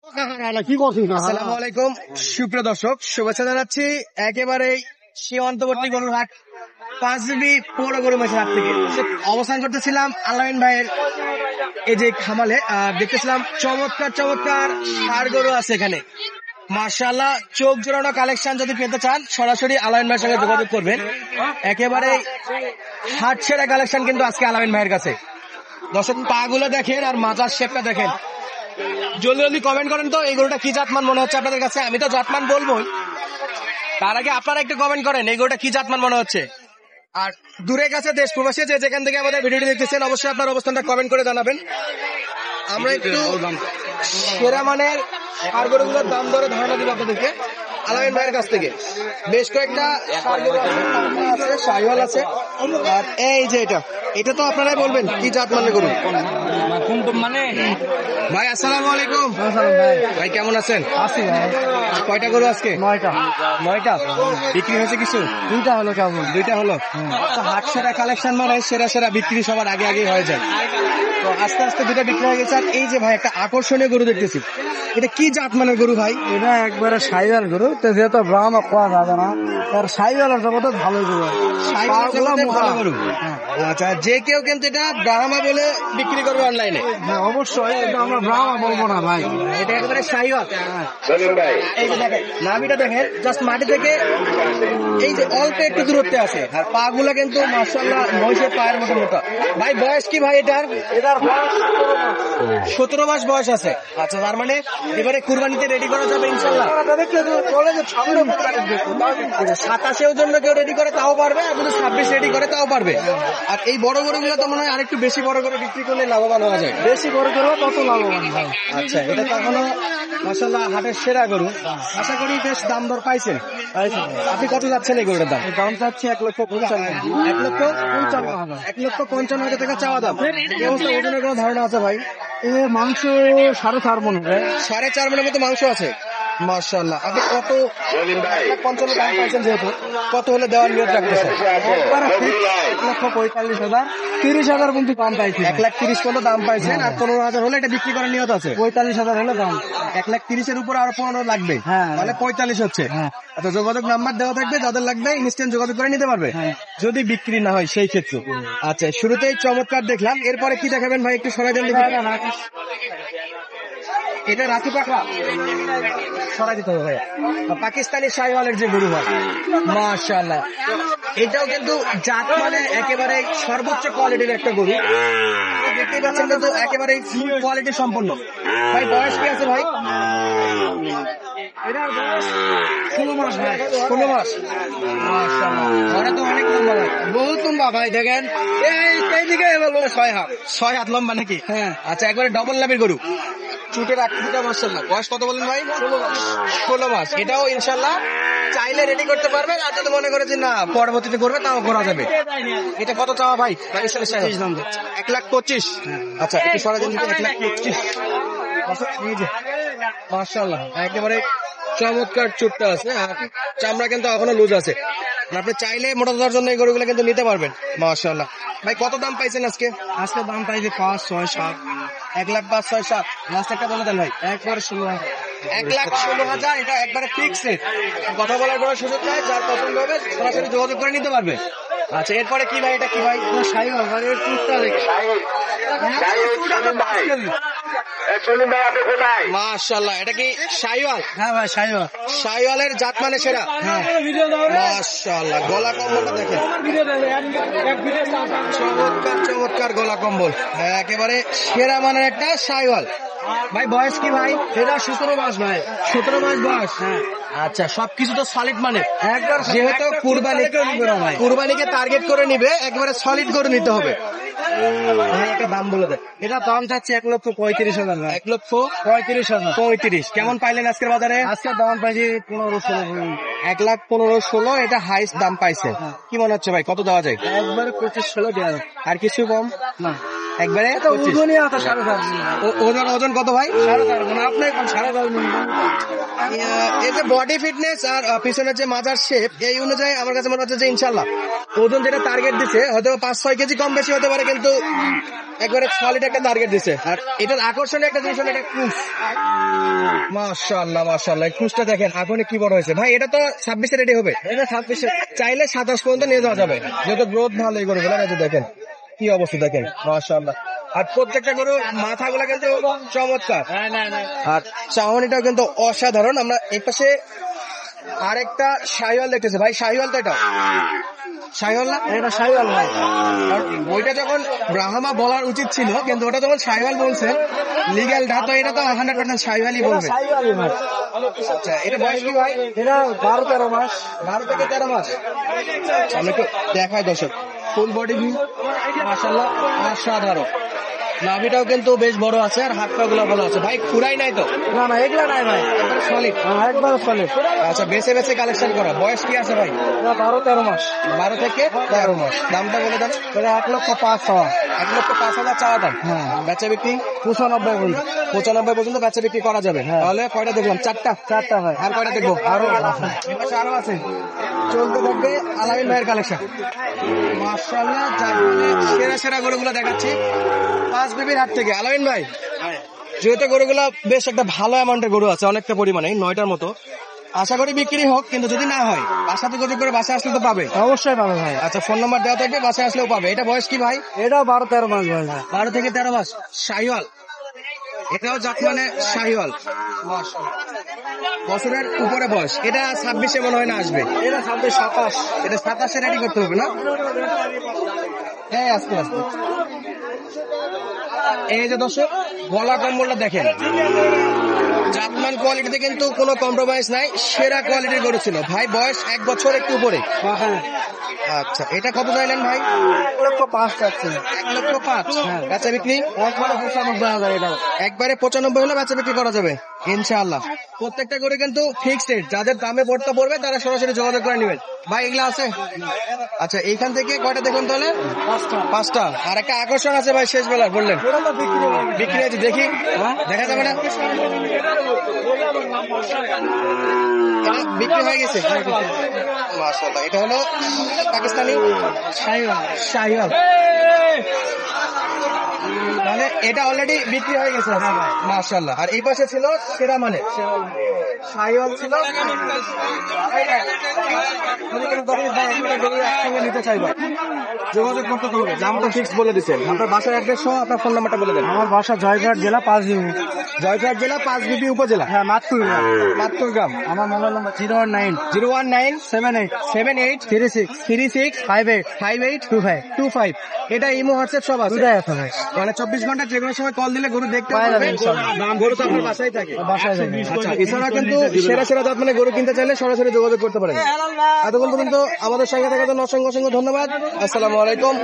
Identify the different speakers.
Speaker 1: আসসালামু আলাইকুম সুপ্রিয় দর্শক, শুভেচ্ছা জানাচ্ছি একেবারে সীমান্তবর্তী গরুর হাট 5 পৌর গরু মেশিন হাট থেকে অবস্থান করতেছিলাম আলামিন ভাইয়ের এই যে খামালে। দেখতেছিলাম চমৎকার চমৎকার ষাঁড় গরু আছে এখানে, মাশাআল্লাহ। চোখ জোড়ানো কালেকশন যদি পেতে চান সরাসরি আলামিন ভাইয়ের সঙ্গে যোগাযোগ করবেন। একেবারে হাট ছেড়া কালেকশন কিন্তু আজকে আলামিন ভাইয়ের কাছে। দর্শক পা গুলো দেখেন আর মাথার শেপটা দেখেন। জলদি জলদি কমেন্ট করেন তো এই গরুটা কি জাতমান মনে হচ্ছে আপনাদের কাছে। আমি তো জাতমান বলবোই, তার আগে আপনারা একটু কমেন্ট করেন এই গরুটা কি জাতমান মনে হচ্ছে। আর দূরের কাছে দেশ প্রবাসী যে যেখান থেকে আমাদের ভিডিওটি দেখতেছেন অবশ্যই আপনার অবস্থানটা কমেন্ট করে জানাবেন। আমরা একটু সেরা মানের ষাঁড় গরুগুলোর দাম দরে ধারণা দিব আপনাদেরকে আলামিন ভাইয়ের কাছ থেকে। বেশ কয়েকটা ষাঁড় গরু আছে, শাহিওয়াল আছে। আর এই যে এটা তো আপনারাই বলবেন কি জাত মানের গরু। ভাই আসসালামু আলাইকুম। ভাই কেমন আছেন? কয়টা গরু আজকে? 9টা। বিক্রি হয়েছে কিছু? 2টা হলো। কেমন 2টা হলো? হাট সেরা কালেকশন মানে সেরা সেরা বিক্রি সবার আগে আগে হয়ে যায়। তো আস্তে আস্তে 2টা বিক্রি হয়ে গেছে। আর এই যে ভাই একটা আকর্ষণীয় গরু দেখতেছি, এটা কি জাত মানের গরু ভাই?
Speaker 2: এটা একবারে শাহিওয়াল গরু, তো যেহেতু ব্রাহ্মা খাওয়া যাবে না, আর শাহিওয়ালের জগতে ভালো গরু।
Speaker 1: ভালো গরু। আচ্ছা, যে কেউ কিন্তু এটা ব্রাহ্মা বলে বিক্রি করবে অনলাইনে?
Speaker 2: হ্যাঁ অবশ্যই, এটা আমরা ব্রাহ্মা বলবো না ভাই,
Speaker 1: এটা একেবারে শাহিওয়াল। এই যে দেখেন নাভিটা দেখেন, জাস্ট মাটি থেকে এই যে অল্প একটু দূরত্বে আছে। আর পা গুলা কিন্তু মাশাআল্লাহ মহিষের পায়ের মতো মোটা। ভাই বয়স কি ভাই এটার?
Speaker 2: এটার বয়স
Speaker 1: 17 মাস বয়স আছে। আচ্ছা, তার মানে এবারে কুরবানিতে রেডি করা যাবে ইনশাআল্লাহ। 27-এর জন্য কেউ রেডি করে তাও পারবে, আর যদি 26 রেডি করে তাও পারবে। আর এই বড় গরুগুলো তো মনে হয় আরেকটু বেশি বড় করে বিক্রি করলে লাভবান হওয়া যায়।
Speaker 2: বেশি বড় করবে তত লাভবান ভাই।
Speaker 1: আচ্ছা, এটা তো এখনো মাশাআল্লাহ হাটের সেরা গরু। আশা করি বেশ দাম দর পাইছেন। আপনি কত যাচ্ছেন এই গরুটার দাম?
Speaker 2: দাম চাচ্ছি 1,55,000।
Speaker 1: 1,55,000 টাকা চাওয়া দাম। এই অবস্থা ওজনের কোনো ধারণা আছে ভাই?
Speaker 2: এ মাংস 4.5 মন হবে।
Speaker 1: 4.5 মনের মতো মাংস আছে মাশাআল্লাহ। আপনি কত 55 দাম পাইছেন, যেহেতু কত হলে দেওয়ার নিয়ত রাখতেছেন?
Speaker 2: 1,45,000, 30,000 কিন্তু দাম পাইছি।
Speaker 1: 1,30,000 পর্যন্ত দাম পাইছেন। আর 15,000 হলে এটা বিক্রি করার নিয়ত আছে?
Speaker 2: 45,000 হলে দাম।
Speaker 1: 1,30,000 উপর আরো 15 লাগবে,
Speaker 2: হ্যাঁ,
Speaker 1: তাহলে 45 হচ্ছে।
Speaker 2: হ্যাঁ।
Speaker 1: আচ্ছা, যোগাযোগ নাম্বার দেওয়া থাকবে, যাদের লাগবে ইনস্ট্যান্ট যোগাযোগ করে নিতে পারবে যদি বিক্রি না হয় সেই ক্ষেত্রে। আচ্ছা, শুরুতেই চমৎকার দেখলাম, এরপরে কি দেখাবেন ভাই একটু সরাই দেন দেখি। এটা রাতি পাকড়া সরাই দিতে হবে ভাইয়া। পাকিস্তানি শাহিওয়ালের যে গরু হয় মাশাআল্লাহ, এটাও কিন্তু জাত মানে একেবারে সর্বোচ্চ কোয়ালিটির একটা গরু। দেখতে পাচ্ছেন কিন্তু একেবারে ফুল কোয়ালিটি সম্পন্ন। ভাই বয়স কি আছে ভাই?
Speaker 2: এটার বয়স 16 মাস ভাই।
Speaker 1: 16 মাস। মাশাআল্লাহ, ওরা তো অনেক লম্বা ভাই, বহুত লম্বা ভাই। দেখেন এইদিকে 6 হাত লম্বা নাকি?
Speaker 2: হ্যাঁ।
Speaker 1: আচ্ছা, একবারে ডবল লাভের গরু, চুটের আকৃতিটা মাশাআল্লাহ। বয়স কত বলেন ভাই? 16 মাস। এটাও ইনশাআল্লাহ চাইলে রেডি করতে পারবেন, আর যদি মনে করে যে না পরবর্তীতে করবে তাও করা যাবে। এটা কত চাওয়া ভাই? 1,25,000। আচ্ছা, একটু সরা দিন 1,25,000। মাশাআল্লাহ, একেবারে চমৎকার চুটটা আছে। আর চামড়া কিন্তু এখনো লুজ আছে। আপনি চাইলে মোটা তাজার জন্য এই গরুগুলো কিন্তু নিতে পারবেন মাশাআল্লাহ। ভাই কত দাম পাইছেন আজকে?
Speaker 2: আজকে দাম পাইছে 5, 6, 7।
Speaker 1: 1,05,000, 6, 7। লাস্ট একটা বলে দেন ভাই।
Speaker 2: একবারে 16,000।
Speaker 1: 1,16,000। এটা একবারে ফিক্স রেট, কথা বলার কোনো সুযোগ নাই। যার পছন্দ হবে সরাসরি যোগাযোগ করে নিতে পারবে। আচ্ছা, এরপরে কি ভাই? এটা কি ভাই?
Speaker 2: শাহিওয়াল ভাই, এর টুকটা দেখি।
Speaker 1: মাশাআল্লাহ, এটা কি শাহিওয়াল?
Speaker 2: হ্যাঁ ভাই শাহিওয়াল।
Speaker 1: শাহিওয়ালের জাত মানে সেরা।
Speaker 2: হ্যাঁ
Speaker 1: মাশাআল্লাহ, গলা কম্বলটা দেখেন, চমৎকার চমৎকার গলা কম্বল, একেবারে সেরা মানের একটা শাহিওয়াল। ভাই বয়স কি ভাই?
Speaker 2: এটা 17 মাস ভাই।
Speaker 1: 17 মাস বয়স।
Speaker 2: হ্যাঁ।
Speaker 1: আচ্ছা, সবকিছু তো সলিড মানে,
Speaker 2: একবার
Speaker 1: যেহেতু কুরবানিকে টার্গেট করে নিবে, একবারে সলিড করে নিতে হবে। ভাই একটা দাম বলে দেয়।
Speaker 2: এটা দাম চাচ্ছি 1,35,000 ভাই।
Speaker 1: 1,35,000। কেমন পাইলেন আজকের বাজারে?
Speaker 2: আজকে দাম পাইছি 15-16।
Speaker 1: 1,15,000 এটা হাইস্ট দাম পাইছে। কি মনে হচ্ছে ভাই কত দেওয়া যায়?
Speaker 2: একবারে 25-16 দেওয়া যাবে।
Speaker 1: আর কিছু কম
Speaker 2: না,
Speaker 1: একবারে
Speaker 2: ওজনই আছে 4.5।
Speaker 1: ওজন কত ভাই?
Speaker 2: 4.5 মানে আপনি 4.5।
Speaker 1: এই যে বডি ফিটনেস আর পিছনের যে মাজার শেপ, এই অনুযায়ী আমার কাছে মনে হচ্ছে যে ইনশাল্লাহ ওজন যেটা টার্গেট দিছে হয়তো 5-6 কেজি কম বেশি হতে পারে, কিন্তু একবারে সলিড একটা টার্গেট দিছে। আর এটার আকর্ষণীয় একটা জিনিস হলো এটা ক্রুজ। মাশাআল্লাহ মাশাআল্লাহ, খুঁজটা দেখেন আগুনে কি বড় হয়েছে ভাই। এটা তো 26-এ রেডি হবে,
Speaker 2: এটা 26
Speaker 1: চাইলে 27 পর্যন্ত নিয়ে যাওয়া যাবে, যেহেতু গ্রোথ ভালো এই গরুগুলো। এই যে দেখেন কি অবস্থা দেখেন, মাশাআল্লাহ। আর প্রত্যেকটা গরু মাথাগুলো কিন্তু চমৎকার, আর চাহনিটাও কিন্তু অসাধারণ। আমরা এই পাশে আরেকটা শাহিওয়াল দেখতেছি ভাই, শাহিওয়াল তো এটা শাহিওয়াল না?
Speaker 2: এটা সাইওয়াল ভাই।
Speaker 1: আর ওইটা যখন ব্রাহ্মা বলার উচিত ছিল, কিন্তু ওটা যখন শাহিওয়াল বলছে লিগ্যাল ডা, তো এটা তো 100% শাহিওয়ালই বলবে।
Speaker 2: সাইওয়ালই ভাই।
Speaker 1: আচ্ছা, এটা বয়স কি ভাই?
Speaker 2: এটা 12-13 মাস।
Speaker 1: 12 থেকে 13 মাস। আমি একটু দেখাই দর্শক, ফুল বডি ভিউ মাশাআল্লাহ অসাধারণ। নাভিটাও কিন্তু বেশ বড় আছে, আর হাত পা গুলো ভালো আছে ভাই, খুরাই নাই তো?
Speaker 2: না না, এগুলা নাই ভাই,
Speaker 1: সলিড
Speaker 2: একবার চলে।
Speaker 1: আচ্ছা, বেছে বেছে কালেকশন করা। বয়স কি আছে ভাই?
Speaker 2: এটা 12-13 মাস।
Speaker 1: 12 থেকে 13 মাস। দামটা বলে দেন।
Speaker 2: এটা 1,05,000 টাকা।
Speaker 1: 1,05,000 চাওয়া দাম।
Speaker 2: হ্যাঁ।
Speaker 1: বেচা বিক্রি
Speaker 2: 95 পর্যন্ত।
Speaker 1: 95 পর্যন্ত বেচা বিক্রি করা যাবে। তাহলে কয়টা দেখলাম? চারটা
Speaker 2: ভাই।
Speaker 1: আর কয়টা দেখবো? আরো আছে। চলতে থাকবে আলামিন ভাইয়ের কালেকশন। মাশাআল্লাহ, সেরা সেরা গরুগুলো দেখাচ্ছি পাঁচ বিবির হাট থেকে। আলামিন ভাই, যেহেতু গরুগুলো বেশ একটা ভালো অ্যামাউন্টের গরু আছে, অনেকটা পরিমাণে 9টার মতো, আশা করি বিক্রি হোক, কিন্তু যদি না হয় বাসাতে গরু করে বাসায় আসলে তো পাবে।
Speaker 2: অবশ্যই পাবে ভাই।
Speaker 1: আচ্ছা, ফোন নাম্বার দেওয়া থাকবে, বাসায় আসলেও পাবে। এটা বয়স কি ভাই?
Speaker 2: এটাও 12-13 মাস ভাই।
Speaker 1: 12 থেকে 13 মাস। শাহিওয়াল, এটাও জাত মানে শাহিওয়াল। বছরের উপরে বয়স। এটা 26-এ মনে হয় না আসবে।
Speaker 2: এটা 26-27।
Speaker 1: এটা 27-এ রেডি করতে হবে না? হ্যাঁ, আস্তে আস্তে। এই যে দর্শক, গলা কম্বলটা দেখেন, জাতমান কোয়ালিটিতে কিন্তু কোনো কম্প্রোমাইজ নাই, সেরা কোয়ালিটির গরু ছিল ভাই। বয়স 1 বছর একটু উপরে।
Speaker 2: হ্যাঁ।
Speaker 1: আচ্ছা, এটা কত চাইলেন ভাই?
Speaker 2: 1,05,000 চাচ্ছে।
Speaker 1: 1,05,000।
Speaker 2: হ্যাঁ।
Speaker 1: বেচা বিক্রি
Speaker 2: একবারে 95,000 এটা।
Speaker 1: একবারে 95 হলে বেচা বিক্রি করা যাবে ইনশাআল্লাহ। প্রত্যেকটা গরু কিন্তু ফিক্সড রেট, যাদের দামে পড়তে পড়বে তারা সরাসরি যোগাযোগ করে নেবেন ভাই। এগুলা আছে? আচ্ছা, এইখান থেকে কয়টা দেখুন তাহলে? 5টা। আর একটা আকর্ষণ আছে ভাই, শেষ বেলার বললেন
Speaker 2: ওটা তো বিক্রি হবে।
Speaker 1: বিক্রি আছে, দেখি দেখা যাবে না? এটা বিক্রি হয়ে গেছে মাশাআল্লাহ। এটা হলো পাকিস্তানি শাহিওয়াল, মানে এটা অলরেডি বিক্রি হয়ে গেছে মাশাআল্লাহ। আর এই পাশে ছিল সেরা মানে শাহিওয়াল ছিল। একসঙ্গে নিতে চাইবা, যোগাযোগ করতে হবে। দামটা ফিক্স বলে দিচ্ছেন। আপনার বাসার অ্যাড্রেস সহ আপনার ফোন নাম্বারটা বলে দেন।
Speaker 2: আমার বাসা জয়ঘাট জেলা 5 বিবি।
Speaker 1: জয়পুরহাট জেলা 5 বিবি উপজেলা।
Speaker 2: হ্যাঁ, মাতপুর।
Speaker 1: গ্রাম।
Speaker 2: আমার মোবাইল নম্বর
Speaker 1: 01978 36 58 এটা ইমো হোয়াটসঅ্যাপ সব আছে।
Speaker 2: দুটাই আছে ভাই।
Speaker 1: মানে 24 ঘন্টা যে কোনো সময় কল দিলে গরু দেখতে
Speaker 2: পাওয়া যাবে
Speaker 1: পাবেন।
Speaker 2: ইনশাআল্লাহ।
Speaker 1: গরু তো আপনার বাসায় থাকে।
Speaker 2: বাসায় যাবে।
Speaker 1: আচ্ছা, এছাড়া কিন্তু সেরা সেরা জাত মানে গরু কিনতে চাইলে সরাসরি যোগাযোগ করতে পারেন। এতক্ষণ পর্যন্ত আমাদের সঙ্গে থাকার জন্য অসংখ্য অসংখ্য ধন্যবাদ। আসসালামু আলাইকুম।